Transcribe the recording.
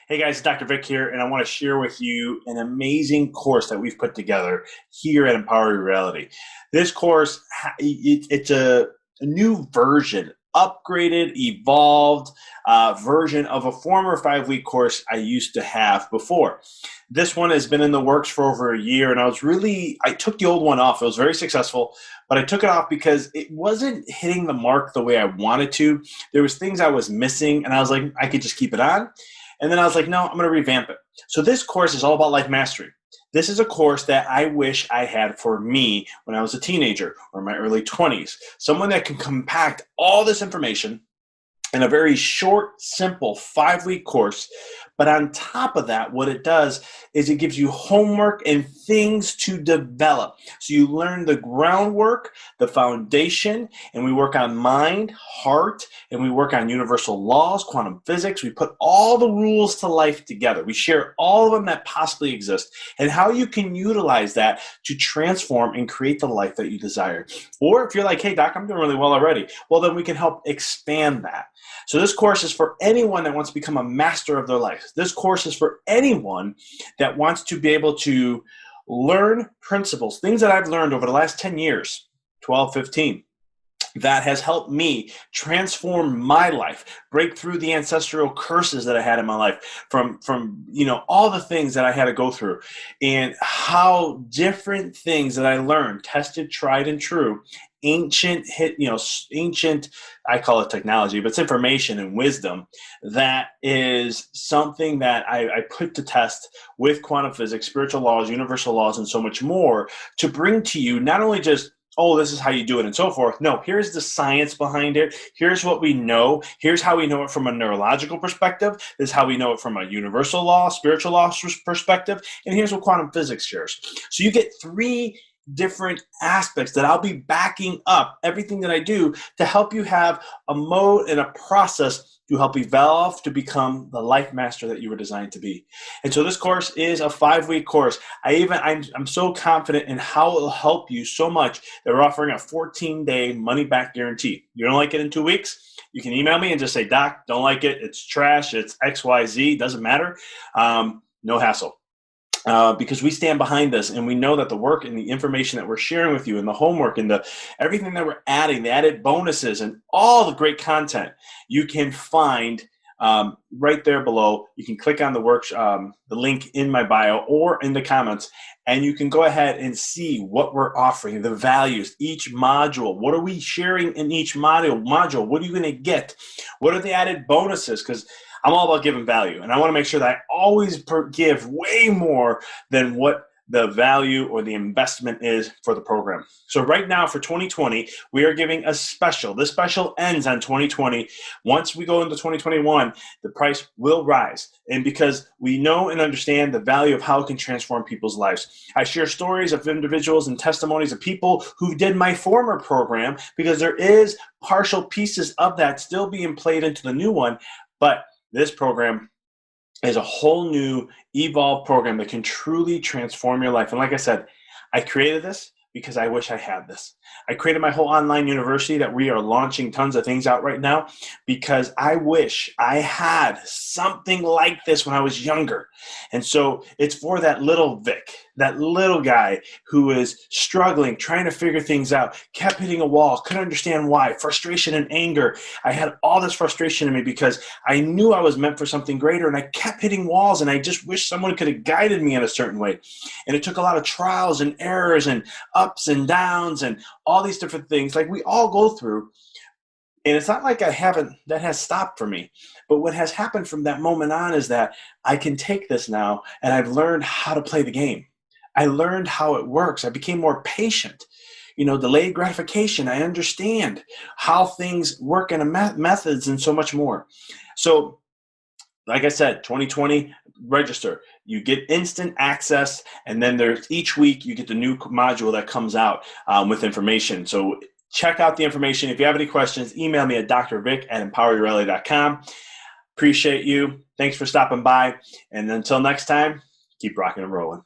Hey guys, Dr. Vic here, and I want to share with you an amazing course that we've put together here at Empower Your Reality. This course, it's a new version, upgraded, evolved version of a former 5-week course I used to have before. This one has been in the works for over a year, and I took the old one off. It was very successful, but I took it off because it wasn't hitting the mark the way I wanted to. There was things I was missing, and I was like, I could just keep it on. And then I was like, no, I'm going to revamp it. So this course is all about life mastery. This is a course that I wish I had for me when I was a teenager or in my early 20s. Someone that can compact all this information in a very short, simple 5-week course. But on top of that, what it does is it gives you homework and things to develop. So you learn the groundwork, the foundation, and we work on mind, heart, and we work on universal laws, quantum physics. We put all the rules to life together. We share all of them that possibly exist and how you can utilize that to transform and create the life that you desire. Or if you're like, hey, Doc, I'm doing really well already, well, then we can help expand that. So this course is for anyone that wants to become a master of their life. This course is for anyone that wants to be able to learn principles, things that I've learned over the last 10 years, 12, 15, that has helped me transform my life, break through the ancestral curses that I had in my life from all the things that I had to go through, and how different things that I learned, tested, tried, and true, ancient, I call it technology, but it's information and wisdom that is something that I put to test with quantum physics, spiritual laws, universal laws, and so much more to bring to you not only just, oh, this is how you do it and so forth. No, here's the science behind it. Here's what we know. Here's how we know it from a neurological perspective. This is how we know it from a universal law, spiritual law perspective. And here's what quantum physics shares. So you get 3 different aspects that I'll be backing up everything that I do to help you have a mode and a process to help evolve to become the life master that you were designed to be. And so this course is a 5-week course. I'm so confident in how it will help you so much that we're offering a 14-day money-back guarantee. You don't like it in 2 weeks? You can email me and just say, Doc, don't like it. It's trash. It's XYZ. Doesn't matter. No hassle. Because we stand behind this and we know that the work and the information that we're sharing with you and the homework and everything that we're adding, the added bonuses and all the great content you can find right there below. You can click on the link in my bio or in the comments, and you can go ahead and see what we're offering, the values, each module. What are we sharing in each module? What are you going to get? What are the added bonuses? Because I'm all about giving value, and I want to make sure that I always give way more than what the value or the investment is for the program. So right now for 2020, we are giving a special. This special ends on 2020. Once we go into 2021, the price will rise. And because we know and understand the value of how it can transform people's lives. I share stories of individuals and testimonies of people who did my former program, because there is partial pieces of that still being played into the new one. But this program is a whole new evolved program that can truly transform your life. And like I said, I created this because I wish I had this. I created my whole online university that we are launching tons of things out right now because I wish I had something like this when I was younger. And so it's for that little Vic, that little guy who is struggling, trying to figure things out, kept hitting a wall, couldn't understand why, frustration and anger. I had all this frustration in me because I knew I was meant for something greater, and I kept hitting walls, and I just wish someone could have guided me in a certain way. And it took a lot of trials and errors and ups and downs and all these different things like we all go through. And it's not like that has stopped for me. But what has happened from that moment on is that I can take this now, and I've learned how to play the game. I learned how it works. I became more patient. Delayed gratification. I understand how things work in methods and so much more. So like I said, 2020, register. You get instant access, and then there's each week you get the new module that comes out with information. So check out the information. If you have any questions, email me at drvic@empoweryourla.com. Appreciate you. Thanks for stopping by. And until next time, keep rocking and rolling.